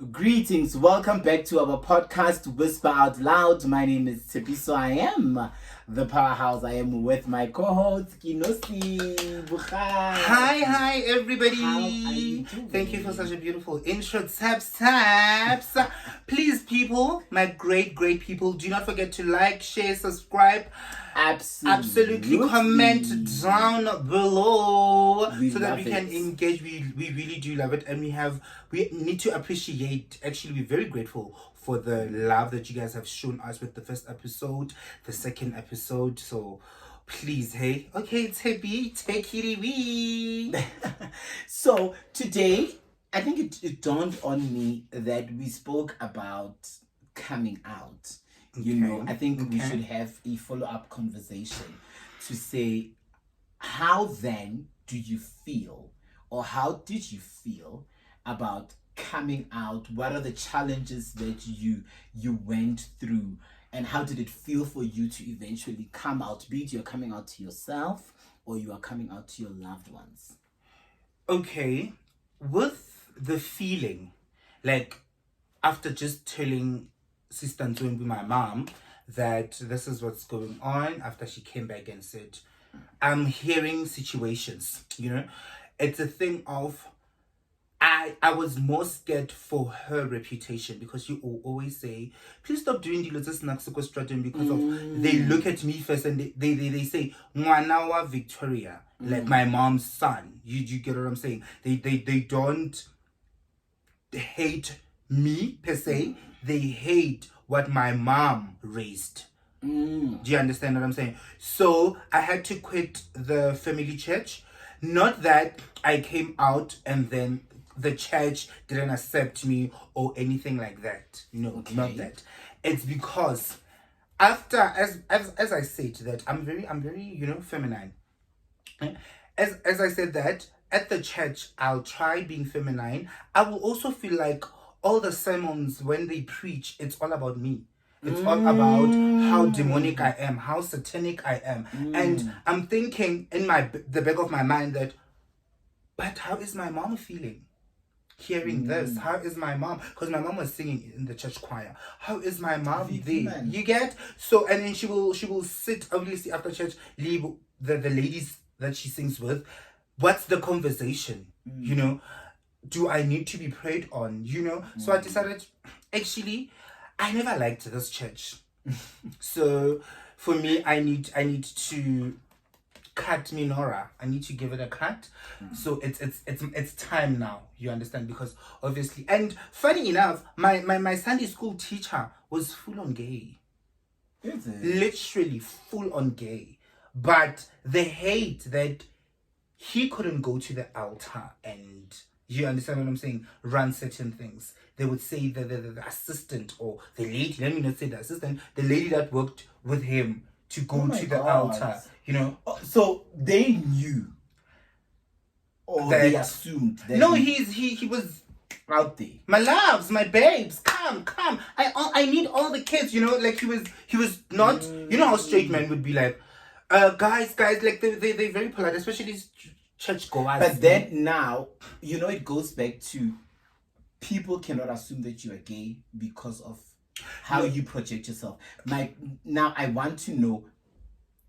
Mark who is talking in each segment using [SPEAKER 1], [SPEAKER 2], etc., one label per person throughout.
[SPEAKER 1] Greetings, welcome back to our podcast Whisper Out Loud. My name is Tepiso. I am the powerhouse. I am with my co-host Kinosi Bukhari.
[SPEAKER 2] Hi everybody.
[SPEAKER 1] How are you doing?
[SPEAKER 2] Thank you for such a beautiful intro. Taps. Please people, my great people, do not forget to like, share, subscribe. Absolutely comment down below so that we can engage. We really do love it, and we need to appreciate. Actually, we're very grateful for the love that you guys have shown us with the first episode, the second episode. So please, hey, okay, take it away.
[SPEAKER 1] So today, I think it dawned on me that we spoke about coming out. I think we should have a follow-up conversation to say, how then do you feel, or how did you feel about coming out? What are the challenges that you went through, and how did it feel for you to eventually come out? Be it you're coming out to yourself or you are coming out to your loved ones.
[SPEAKER 2] Okay, with the feeling, like after just telling Sister Nzumbi, my mom, that this is what's going on, after she came back and said, I'm hearing situations, it's a thing of, I was more scared for her reputation, because you will always say, please stop doing this strategy, because of, they look at me first and they say, Mwana wa Victoria, like my mom's son. You get what I'm saying? They don't hate me per se, they hate what my mom raised. Do you understand what I'm saying? So I had to quit the family church. Not that I came out and then the church didn't accept me or anything like that. Not that. It's because after, as I said, that I'm very feminine. As I said that, at the church, I'll try being feminine. I will also feel like all the sermons, when they preach, it's all about me. It's all about how demonic I am, how satanic I am. And I'm thinking in the back of my mind that, but how is my mom feeling hearing this? How is my mom? Because my mom was singing in the church choir. How is my mom there? You get? So, and then she will sit, obviously, after church, leave the ladies that she sings with. What's the conversation? Do I need to be prayed on? So I decided, actually, I never liked this church. So for me, I need to cut Minora. I need to give it a cut. So it's time now. You understand? Because obviously, and funny enough, my Sunday school teacher was full on gay.
[SPEAKER 1] Is it?
[SPEAKER 2] Literally full on gay. But the hate that he couldn't go to the altar and, you understand what I'm saying, run certain things. They would say the assistant, or the lady, let me not say the assistant, the lady that worked with him to go to the altar,
[SPEAKER 1] So they knew, or
[SPEAKER 2] that,
[SPEAKER 1] they assumed that
[SPEAKER 2] he was
[SPEAKER 1] out there.
[SPEAKER 2] My loves, my babes, come. I need all the kids, like he was not, how straight men would be like, guys, like they're very polite, especially these church goers.
[SPEAKER 1] But then now, it goes back to, people cannot assume that you are gay because of how you project yourself. Now I want to know,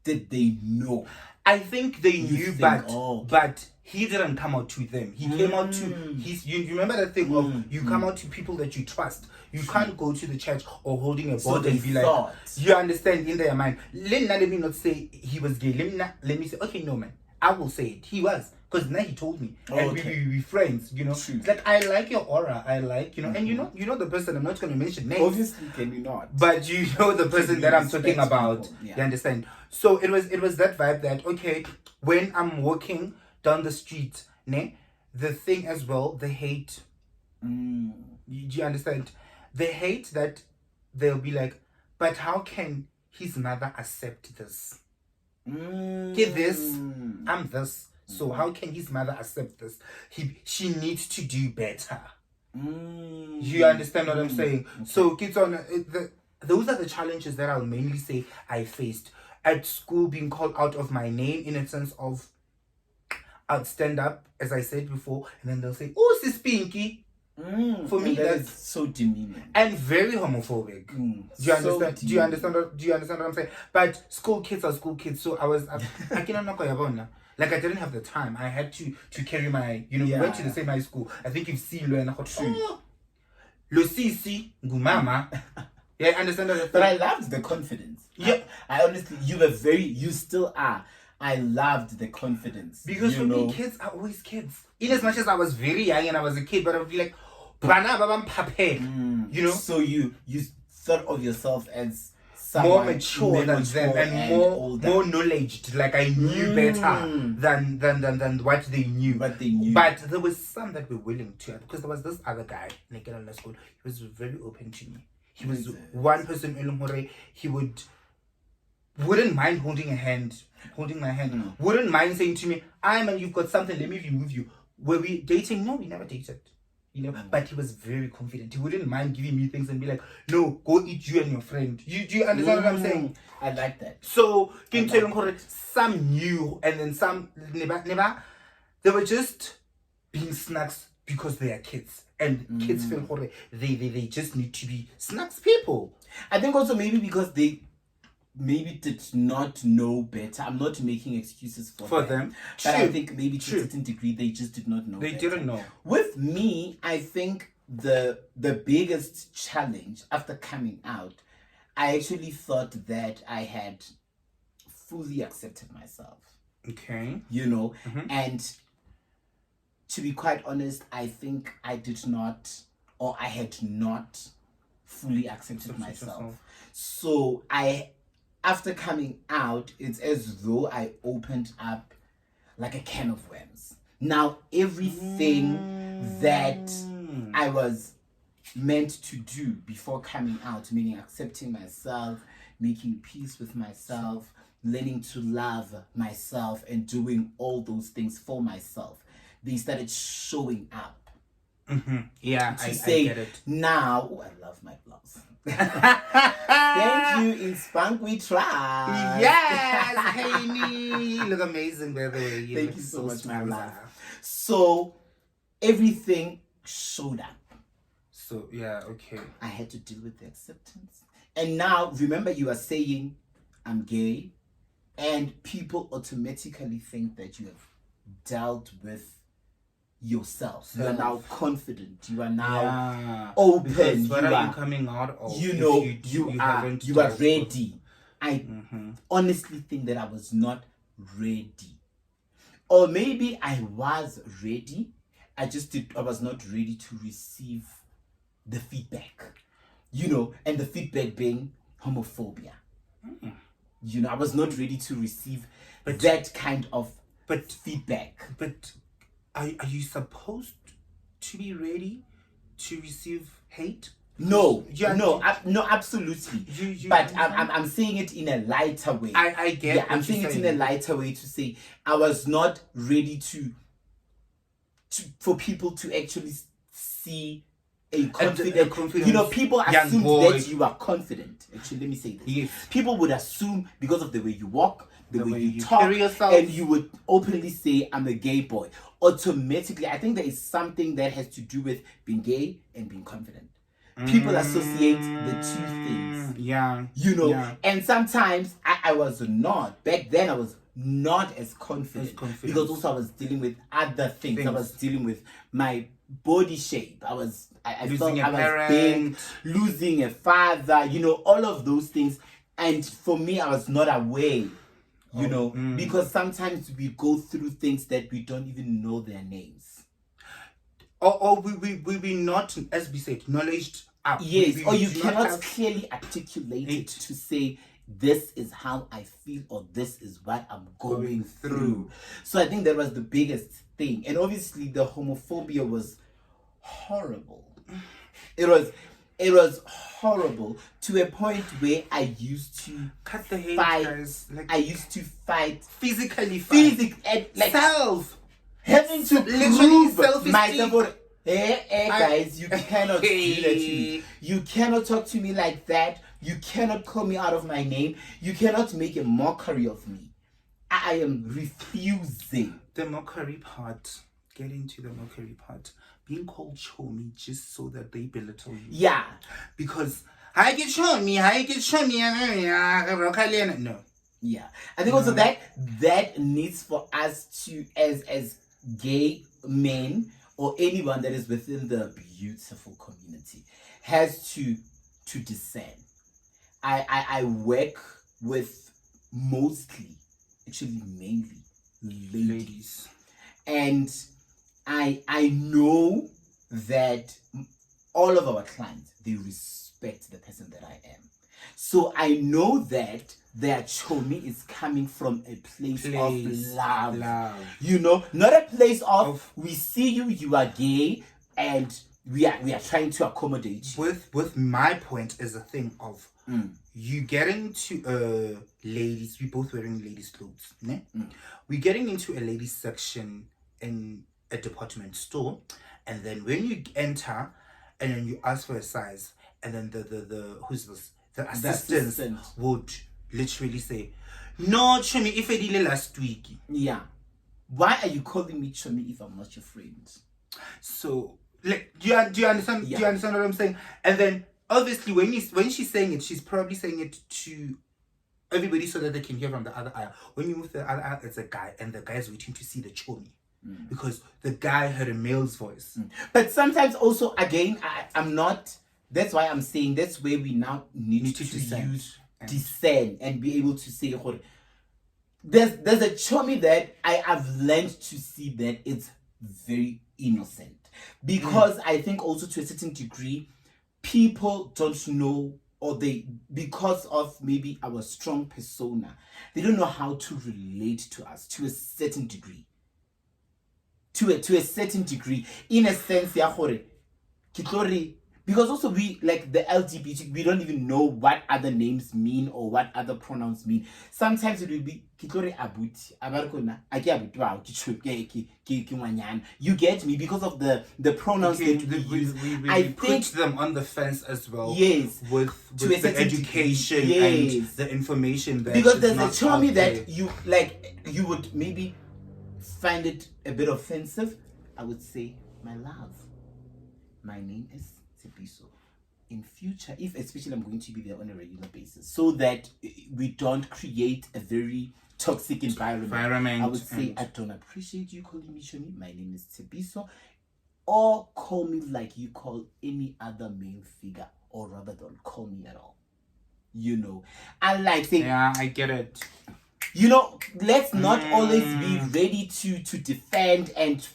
[SPEAKER 1] did they know?
[SPEAKER 2] I think they knew, but he didn't come out to them. He came out to you remember that thing of, you come out to people that you trust. You can't go to the church or holding a board and be like, you understand, in their mind. Let me not say he was gay. Let me say, okay, no man, I will say it. He was. Because now he told me, and we friends, It's like, I like your aura, I like, and you know the person, I'm not going to mention names.
[SPEAKER 1] Obviously, can you not?
[SPEAKER 2] But you know the person that I'm talking about. You understand? So it was that vibe that, okay, when I'm walking down the street, the thing as well, the hate. Do you understand? The hate that they'll be like, but how can his mother accept this? Get this, I'm this. So how can his mother accept this? She needs to do better. You understand what I'm saying? Okay. So kids those are the challenges that I'll mainly say I faced at school, being called out of my name, in a sense of, I'd stand up, as I said before, and then they'll say, oh, sis Pinky. For me,
[SPEAKER 1] that
[SPEAKER 2] that's
[SPEAKER 1] is so demeaning
[SPEAKER 2] and very homophobic. Do you understand? Do you understand? Do you understand what I'm saying? But school kids are school kids, so I cannot like I didn't have the time. I had to carry my, we went to the same high school. I think you've seen Lo Sisi Gumama. Yeah, I understand that.
[SPEAKER 1] But I loved the confidence.
[SPEAKER 2] Yeah,
[SPEAKER 1] I honestly, you still are. I loved the confidence.
[SPEAKER 2] Because for me, kids are always kids. In as much as I was very young and I was a kid, but I would be like, Bana babam pape.
[SPEAKER 1] So you thought of yourself as
[SPEAKER 2] more mature than them and more knowledge. Like I knew better than what they knew.
[SPEAKER 1] But they knew.
[SPEAKER 2] But there was some that were willing to, because there was this other guy in the school. He was very open to me. He was one person. He wouldn't mind holding my hand. Wouldn't mind saying to me, man, you've got something, let me remove you. Were we dating? No, we never dated. But he was very confident. He wouldn't mind giving me things and be like, no, go eat you and your friend. Do you understand what I'm saying?
[SPEAKER 1] I like that.
[SPEAKER 2] So, some knew and then some never. They were just being snacks because they are kids. And kids feel they just need to be snacks people.
[SPEAKER 1] I think also maybe because they maybe did not know better. I'm not making excuses for them. But I think maybe to a certain degree they just did not know.
[SPEAKER 2] They didn't know.
[SPEAKER 1] With me, I think the biggest challenge after coming out, I actually thought that I had fully accepted myself.
[SPEAKER 2] Okay.
[SPEAKER 1] And to be quite honest, I think I did not, or I had not fully accepted myself. So after coming out, it's as though I opened up like a can of worms. Now, everything that I was meant to do before coming out, meaning accepting myself, making peace with myself, learning to love myself, and doing all those things for myself, they started showing up.
[SPEAKER 2] Yeah,
[SPEAKER 1] I get it. Now, I love my blouse. Thank you, in Spunk we try.
[SPEAKER 2] Yes, Haney, you look amazing by the way.
[SPEAKER 1] Thank you so much, my love. So everything showed up.
[SPEAKER 2] So yeah, okay.
[SPEAKER 1] I had to deal with the acceptance, and now remember, you are saying I'm gay, and people automatically think that you have dealt with yourself. You are now confident. You are now open.
[SPEAKER 2] What are you coming out of?
[SPEAKER 1] You are ready. I honestly think that I was not ready, or maybe I was ready. I was not ready to receive the feedback. And the feedback being homophobia. I was not ready to receive that kind of feedback.
[SPEAKER 2] But are you supposed to be ready to receive hate?
[SPEAKER 1] No, absolutely. But I'm saying it in a lighter way.
[SPEAKER 2] I get.
[SPEAKER 1] Yeah, I'm saying it in a lighter way to say I was not ready for people to actually see a confident. People assume that you are confident. Actually, let me say this.
[SPEAKER 2] Yes.
[SPEAKER 1] People would assume because of the way you walk, the way you talk,
[SPEAKER 2] carry yourself,
[SPEAKER 1] and you would openly say, I'm a gay boy. Automatically, I think there is something that has to do with being gay and being confident. People associate the two things.
[SPEAKER 2] Yeah.
[SPEAKER 1] And sometimes I was not. Back then, I was not as confident. Because also I was dealing with other things. I was dealing with my body shape. I felt I was big, losing a father, all of those things. And for me, I was not aware, because sometimes we go through things that we don't even know their names.
[SPEAKER 2] Or we not, as we said, knowledge up.
[SPEAKER 1] Yes, or you cannot clearly articulate it to say, this is how I feel, or this is what I'm going through. So I think that was the biggest thing. And obviously the homophobia was horrible. It was horrible to a point where I used to
[SPEAKER 2] cut the hate,
[SPEAKER 1] fight.
[SPEAKER 2] guys.
[SPEAKER 1] I used to fight
[SPEAKER 2] physically,
[SPEAKER 1] self, having to
[SPEAKER 2] literally
[SPEAKER 1] prove myself. Hey, guys, you cannot do that to me. You cannot talk to me like that. You cannot call me out of my name. You cannot make a mockery of me. I am refusing.
[SPEAKER 2] The mockery part get into the mockery part. Being called chomi just so that they belittle you.
[SPEAKER 1] Yeah.
[SPEAKER 2] Because I get chomi. No.
[SPEAKER 1] Yeah. I think also that needs for us to, as gay men or anyone that is within the beautiful community, has to discern. I work with mostly, actually mainly, ladies. And I know that all of our clients, they respect the person that I am. So I know that their chomi is coming from a place of love. You know, not a place of we see you, you are gay, and we are trying to accommodate you.
[SPEAKER 2] With my point is a thing of you getting to ladies, we both wearing ladies' clothes, ne? We're getting into a ladies section in a department store, and then when you enter and then you ask for a size, and then the who's this? The assistant would literally say, "No, Chomi, if I did last week."
[SPEAKER 1] Yeah. Why are you calling me Chomi if I'm not your friend?
[SPEAKER 2] So, like, do you understand? Yeah. Do you understand what I'm saying? And then, obviously, when she's saying it, she's probably saying it to everybody so that they can hear from the other aisle. When you move to the other aisle, it's a guy, and the guy's waiting to see the Chomi. Because the guy heard a male's voice.
[SPEAKER 1] But sometimes also, again, I'm not... That's why I'm saying that's where we now need to use discern and be able to say, there's a chomi that I have learned to see that it's very innocent. Because I think also to a certain degree, people don't know, or because of maybe our strong persona, they don't know how to relate to us to a certain degree. To a certain degree. In a sense, because also we, like the LGBT, we don't even know what other names mean or what other pronouns mean. Sometimes it will be you get me, because of the pronouns that we use.
[SPEAKER 2] I put them on the fence as well.
[SPEAKER 1] Yes.
[SPEAKER 2] With the education and the information that,
[SPEAKER 1] because there's a chomi that you would maybe find it a bit offensive. I would say, my love, my name is Tipiso. In future, if especially I'm going to be there on a regular basis, so that we don't create a very toxic environment, I would say, I don't appreciate you calling me Shomi. My name is Tipiso. Or call me like you call any other male figure, or rather don't call me at all. You know, I like saying,
[SPEAKER 2] yeah, I get it.
[SPEAKER 1] You know, let's not always be ready to defend and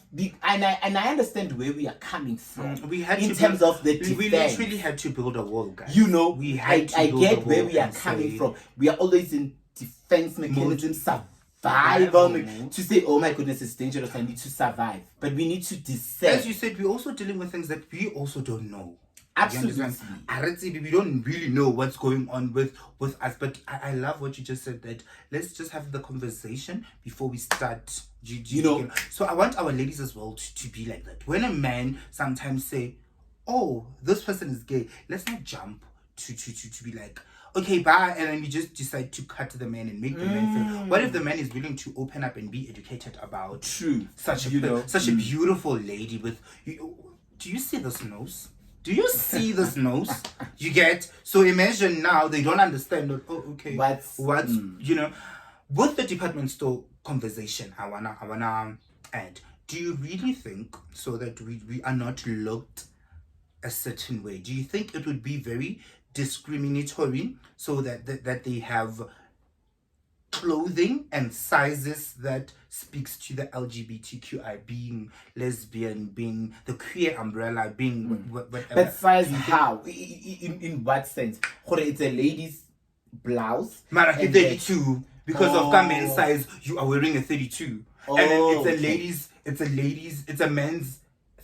[SPEAKER 1] I understand where we are coming from.
[SPEAKER 2] We had
[SPEAKER 1] in terms of the defense.
[SPEAKER 2] We literally had to build a wall, guys.
[SPEAKER 1] You know,
[SPEAKER 2] I
[SPEAKER 1] get where we are coming from. We are always in defense mechanism, survival to say, oh my goodness, it's dangerous, I need to survive. But we need to discern.
[SPEAKER 2] As you said, we're also dealing with things that we also don't know.
[SPEAKER 1] Absolutely.
[SPEAKER 2] We don't really know what's going on with us, but I love what you just said, that let's just have the conversation before we start. You know, so I want our ladies as well to be like that. When a man sometimes say, oh, this person is gay, let's not jump to be like, okay, bye, and then we just decide to cut the man and make the man feel. What if the man is willing to open up and be educated about such a beautiful lady with you? Do you see this nose? Do you see this nose? You get? So imagine now they don't understand that, oh, okay. What's you know, with the department store conversation, I wanna add, do you really think so that we are not looked a certain way? Do you think it would be very discriminatory so that they have clothing and sizes that speaks to the LGBTQI, being lesbian, being the queer umbrella, being whatever?
[SPEAKER 1] But size how? In what sense? It's a lady's blouse.
[SPEAKER 2] Mara, 32 because of men's size. You are wearing a 32, and then it's a men's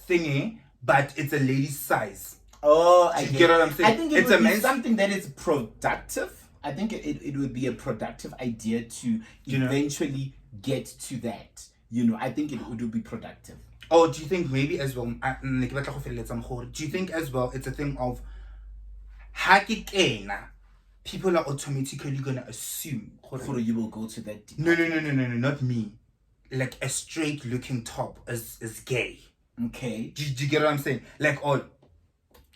[SPEAKER 2] thingy, but it's a lady's size.
[SPEAKER 1] Oh, I
[SPEAKER 2] get what I'm saying.
[SPEAKER 1] I think it would be something that is productive. I think it would be a productive idea to eventually get to that. You know, I think it would be productive.
[SPEAKER 2] Oh, do you think maybe as well, do you think as well it's a thing of people are automatically going to assume
[SPEAKER 1] you will go to that
[SPEAKER 2] department? No, not me. like a straight looking top is gay.
[SPEAKER 1] Okay.
[SPEAKER 2] Do you get what I'm saying? Like, or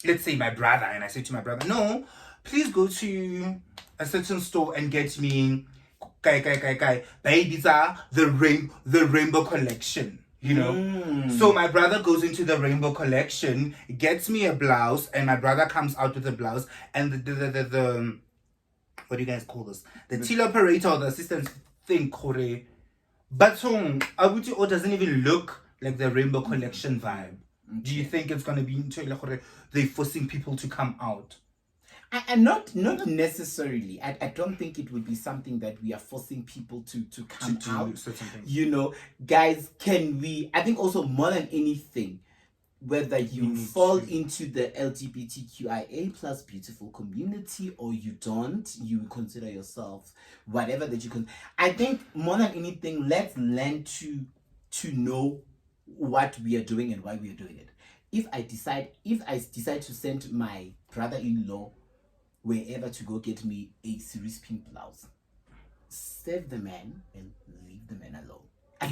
[SPEAKER 2] let's say my brother, and I say to my brother, no, please go to a certain store and get me babies are the rainbow collection. You know, so my brother goes into the rainbow collection, gets me a blouse, and my brother comes out with a blouse, and the what do you guys call this? The teleoperator or the assistant thing, Kore. But Abuti O doesn't even look like the rainbow collection vibe. Okay. Do you think it's gonna be into they're forcing people to come out?
[SPEAKER 1] And not necessarily. I don't think it would be something that we are forcing people to come out. You know, guys, I think also more than anything, whether you fall into the LGBTQIA plus beautiful community or you don't, you consider yourself whatever that you can. I think more than anything, let's learn to know what we are doing and why we are doing it. If I decide to send my brother-in-law wherever to go get me a series pink blouse, serve the man and leave the man alone.
[SPEAKER 2] I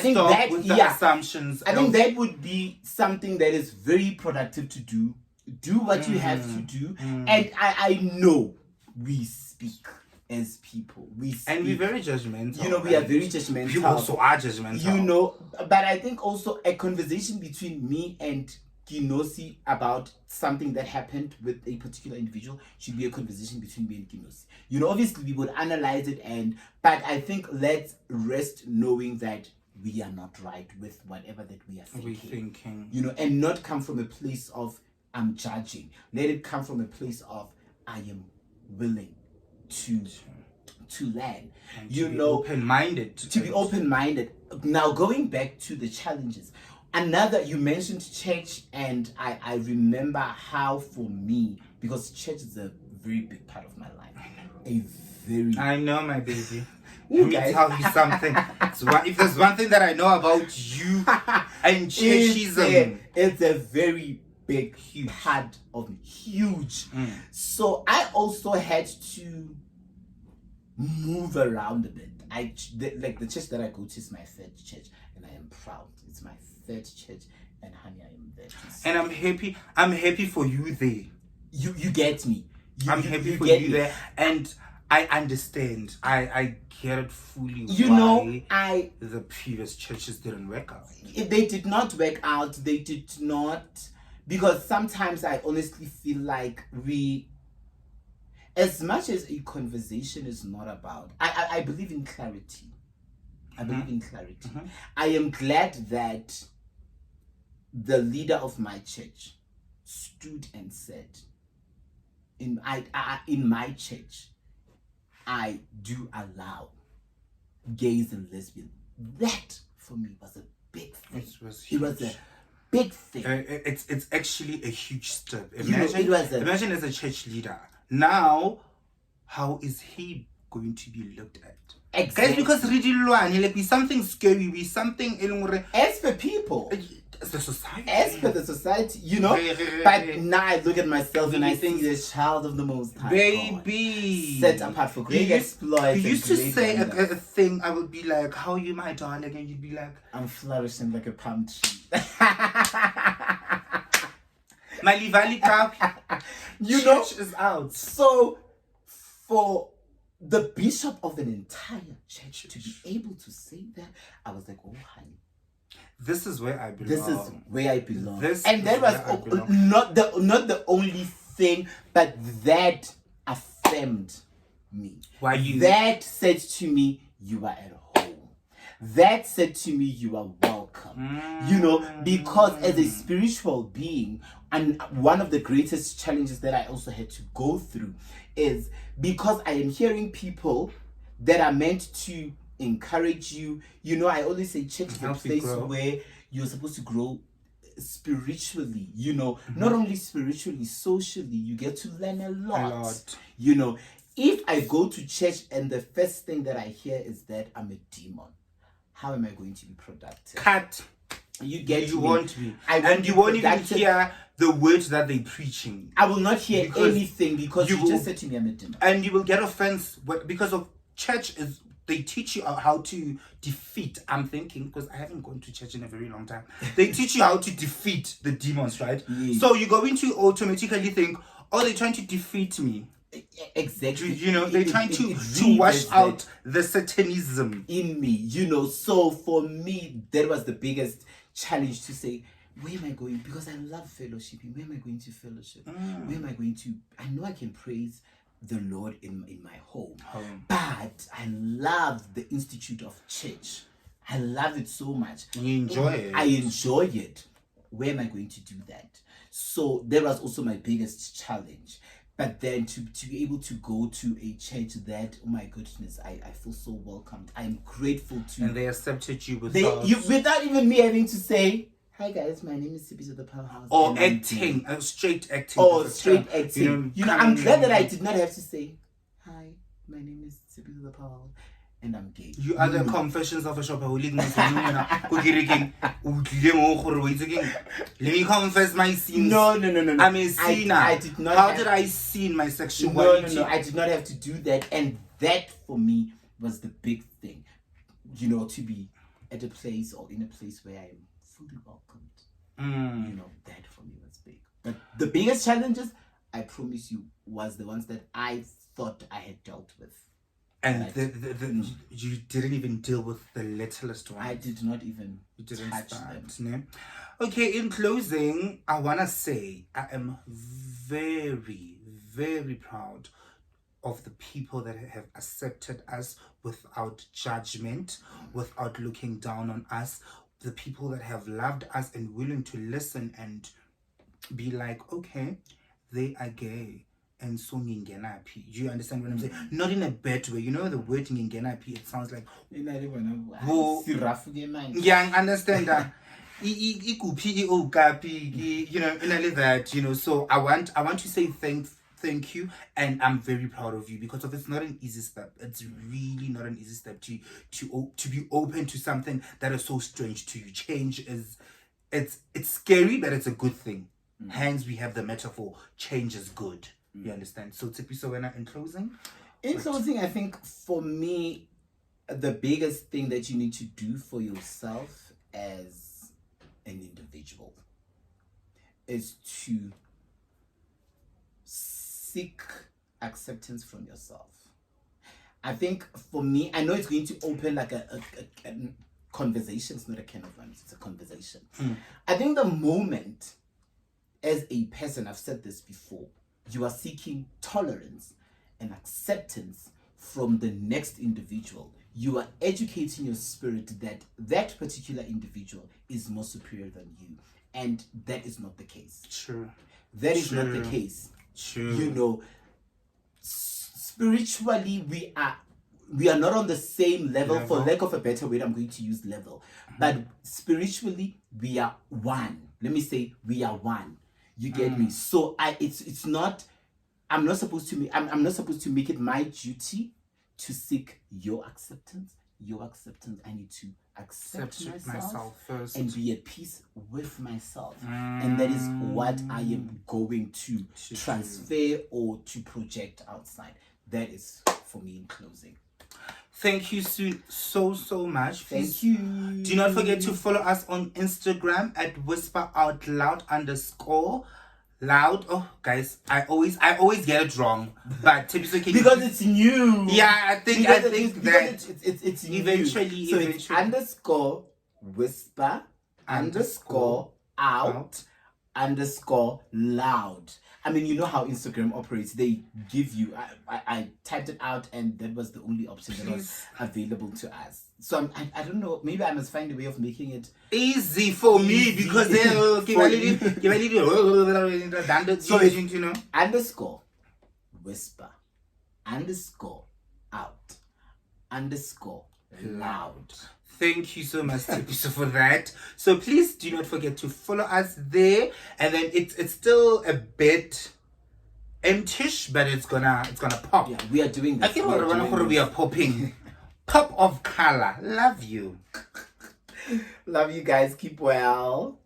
[SPEAKER 2] think that with the assumptions.
[SPEAKER 1] I think that would be something that is very productive to do. Do what you have to do, and I know we speak as people.
[SPEAKER 2] And we're very judgmental.
[SPEAKER 1] You know, we are very judgmental.
[SPEAKER 2] You also are judgmental.
[SPEAKER 1] You know, but I think also a conversation between me and Kinosi about something that happened with a particular individual should be a conversation between me and Kinosi. You know, obviously we would analyze it, but I think let's rest knowing that we are not right with whatever that we are thinking. You know, and not come from a place of I'm judging. Let it come from a place of I am willing to learn. And you know,
[SPEAKER 2] open-minded.
[SPEAKER 1] To be open-minded. Now going back to the challenges. You mentioned church, and I remember how for me, because church is a very big part of my life.
[SPEAKER 2] I know, my baby. Let me tell you something. If there's one thing that I know about you and churchism,
[SPEAKER 1] it's a very big part of me. Huge. So I also had to move around a bit. Like the church that I go to is my third church, and I am proud. It's my third church, and honey, I am there.
[SPEAKER 2] And I'm happy for you there.
[SPEAKER 1] You get me.
[SPEAKER 2] I'm happy for you there, and I understand. I get it fully.
[SPEAKER 1] You know,
[SPEAKER 2] the previous churches didn't work out.
[SPEAKER 1] They did not work out. They did not, because sometimes I honestly feel like as much as a conversation is not about, I believe in clarity. I am glad that the leader of my church stood and said, in my church, I do allow gays and lesbians. That for me was a big thing. It was a big thing.
[SPEAKER 2] It's actually a huge step. Imagine as a church leader. Now, how is he going to be looked at?
[SPEAKER 1] Exactly.
[SPEAKER 2] Guys, because like be something scary, be something
[SPEAKER 1] as for people.
[SPEAKER 2] The society.
[SPEAKER 1] As per the society, you know. But now I look at myself and I think the child of the Most High
[SPEAKER 2] baby
[SPEAKER 1] God, set apart for great exploits.
[SPEAKER 2] You used to say a thing, I would be like, how are you, my darling? And you'd be like,
[SPEAKER 1] I'm flourishing like a palm tree.
[SPEAKER 2] My Livali cup.
[SPEAKER 1] You know,
[SPEAKER 2] is out.
[SPEAKER 1] So for the bishop of an entire church to be able to say that, I was like, oh honey,
[SPEAKER 2] this is where I belong.
[SPEAKER 1] This is where I belong. And that was not the only thing, but that affirmed me.
[SPEAKER 2] Why you?
[SPEAKER 1] That said to me, you are at home. That said to me, you are welcome. You know, because as a spiritual being, and one of the greatest challenges that I also had to go through is because I am hearing people that are meant to encourage you. You know, I always say church is a place where you're supposed to grow spiritually, you know, not only spiritually, socially. You get to learn a lot. You know, if I go to church and the first thing that I hear is that I'm a demon, how am I going to be productive?
[SPEAKER 2] Cut.
[SPEAKER 1] You
[SPEAKER 2] won't be. And you won't even hear the words that they're preaching.
[SPEAKER 1] I will not hear anything because you just said to me I'm a demon.
[SPEAKER 2] And you will get offense because of church is they teach you how to defeat. I'm thinking, because I haven't gone to church in a very long time. They teach you how to defeat the demons, right?
[SPEAKER 1] Yes.
[SPEAKER 2] So you're going to automatically think, oh, they're trying to defeat me.
[SPEAKER 1] Exactly.
[SPEAKER 2] You know, they're trying to wash out the satanism
[SPEAKER 1] in me, you know. So for me, that was the biggest challenge, to say, where am I going? Because I love fellowshipping. Where am I going to fellowship? Where am I going to? I know I can praise the Lord in my home. But I love the institute of church. I love it so much.
[SPEAKER 2] You enjoy it.
[SPEAKER 1] I enjoy it. Where am I going to do that? So that was also my biggest challenge. But then to be able to go to a church that, oh my goodness, I feel so welcomed. I'm grateful to.
[SPEAKER 2] And they accepted you without
[SPEAKER 1] even me having to say, hi guys, my name is Sippy of the Powerhouse.
[SPEAKER 2] Or acting, straight acting.
[SPEAKER 1] Or straight acting. You know, I'm glad that I did not have to say, hi, my name is Sippy of the Powerhouse, and I'm gay.
[SPEAKER 2] You are the confessions of a shopaholic. Let me confess my sins.
[SPEAKER 1] No.
[SPEAKER 2] I'm a sinner.
[SPEAKER 1] I did not.
[SPEAKER 2] How did I sin my sexuality?
[SPEAKER 1] No. I did not have to do that, and that for me was the big thing. You know, to be at a place or in a place where I'm fully welcomed. You know, that for me was big. But the biggest challenges, I promise you, was the ones that I thought I had dealt with.
[SPEAKER 2] And you didn't even deal with the littlest one.
[SPEAKER 1] I did not even touch
[SPEAKER 2] them.
[SPEAKER 1] No?
[SPEAKER 2] Okay, in closing, I want to say I am very, very proud of the people that have accepted us without judgment, without looking down on us, the people that have loved us and willing to listen and be like, okay, they are gay. And so ngingenapi. Do you understand what I'm saying? Not in a bad way. You know the word ngingenapi, it sounds like yeah, I understand that. You know, in that, you know. So I want to say thank you, and I'm very proud of you, because it's not an easy step. It's really not an easy step to be open to something that is so strange to you. Change is it's scary, but it's a good thing. Hence we have the metaphor, change is good. You understand? So Tshepiso, in closing?
[SPEAKER 1] In closing, I think for me, the biggest thing that you need to do for yourself as an individual is to seek acceptance from yourself. I think for me, I know it's going to open like a conversation. It's not a can of worms, it's a conversation. I think the moment, as a person, I've said this before, you are seeking tolerance and acceptance from the next individual, you are educating your spirit that that particular individual is more superior than you. And that is not the case.
[SPEAKER 2] True.
[SPEAKER 1] That is not the case.
[SPEAKER 2] True.
[SPEAKER 1] You know, spiritually, we are not on the same level. For lack of a better word, I'm going to use level. But spiritually, we are one. Let me say, we are one. You get me? So it's not. I'm not supposed to make it my duty to seek your acceptance. I need to accept myself
[SPEAKER 2] first
[SPEAKER 1] and be at peace with myself. And that is what I am going to transfer or to project outside. That is for me in clousing.
[SPEAKER 2] Thank you so much.
[SPEAKER 1] Thank you.
[SPEAKER 2] Do not forget to follow us on Instagram at whisperoutloud_. Loud. Oh, guys, I always get it wrong, but Tshepiso,
[SPEAKER 1] because it's new.
[SPEAKER 2] Yeah, I think
[SPEAKER 1] it's new.
[SPEAKER 2] Eventually,
[SPEAKER 1] so it's _whisper_out_loud. I mean, you know how Instagram operates. They give you. I typed it out, and that was the only option that was available to us. So I don't know. Maybe I must find a way of making it
[SPEAKER 2] easy for me, because then
[SPEAKER 1] so it's _whisper_out_loud.
[SPEAKER 2] Thank you so much, Tshepiso, for that. So please do not forget to follow us there. And then it's still a bit empty-ish, but it's gonna pop.
[SPEAKER 1] Yeah, we are doing this.
[SPEAKER 2] We are popping. Pop of color. Love you.
[SPEAKER 1] Love you guys. Keep well.